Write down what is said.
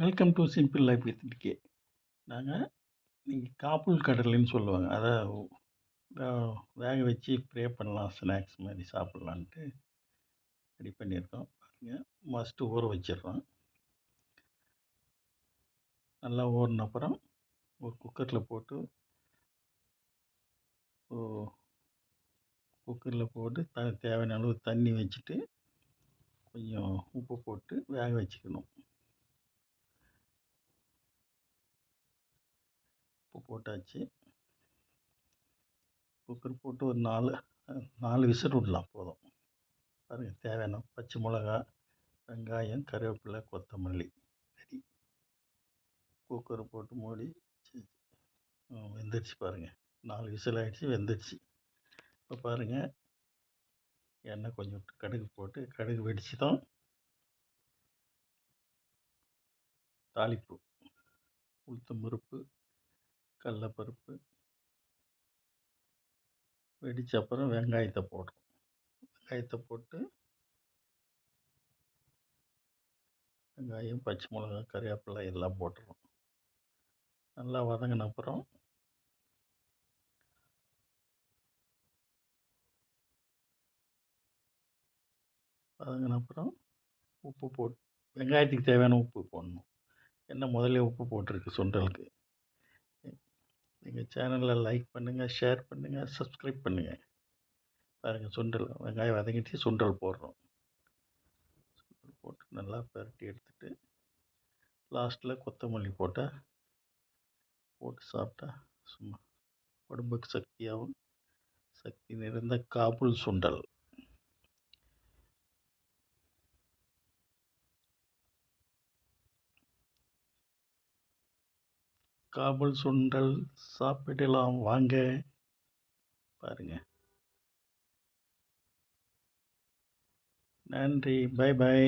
Welcome to simple life with DK. நாங்கள் நீங்கள் காப்புள் கடலைன்னு சொல்லுவாங்க. அதை வேக வச்சு ப்ரே பண்ணலாம், ஸ்நாக்ஸ் மாதிரி சாப்பிட்லான்ட்டு ரெடி பண்ணியிருக்கோம். பாருங்கள், மஸ்ட்டு ஊற வச்சிடுறோம். நல்லா ஊறின அப்புறம் ஒரு குக்கரில் போட்டு தேவையான அளவு தண்ணி வச்சுட்டு கொஞ்சம் உப்பு போட்டு வேக வச்சுக்கணும். உப்பு போட்டாச்சு. குக்கர் போட்டு ஒரு நாலு விசில் விடலாம் போதும். பாருங்கள், தேவையான பச்சை மிளகா, வெங்காயம், கருவேப்பிலை, கொத்தமல்லி ரெடி. குக்கரை போட்டு மூடி வெந்துடுச்சு. பாருங்கள், 4 விசில் ஆகிடுச்சு, வெந்துடுச்சு. இப்போ பாருங்கள், எண்ணெய் கொஞ்சம் விட்டு கடுகு போட்டு கடுகு வெடிச்சதும் தாளிப்பு, உளுத்தம் பருப்பு, கடலப்பருப்பு வெடித்த அப்புறம் வெங்காயத்தை போடுறோம். வெங்காயத்தை போட்டு வெங்காயம், பச்சை மிளகா, கருவேப்பிலை எல்லாம் போட்டுறோம். நல்லா வதங்கின அப்புறம் உப்பு போட்டு வெங்காயத்துக்கு தேவையான உப்பு போடணும். என்ன முதல்ல உப்பு போட்டிருக்கு சுண்டலுக்கு. எங்கள் சேனலில் லைக் பண்ணுங்கள், ஷேர் பண்ணுங்கள், சப்ஸ்கிரைப் பண்ணுங்கள். பாருங்கள், சுண்டல் வெங்காயம் வதங்கிட்டு சுண்டல் போடுறோம். சுண்டல் போட்டு நல்லா பரட்டி எடுத்துட்டு லாஸ்ட்டில் கொத்தமல்லி போட்டு சாப்பிட்டா சும்மா உடம்புக்கு சக்தியாகவும் சக்தி நிறைந்த காப்புள் சுண்டல். காபுள் சுண்டல் சாப்பிடலாம் வாங்க. பாருங்க. நன்றி. Bye by.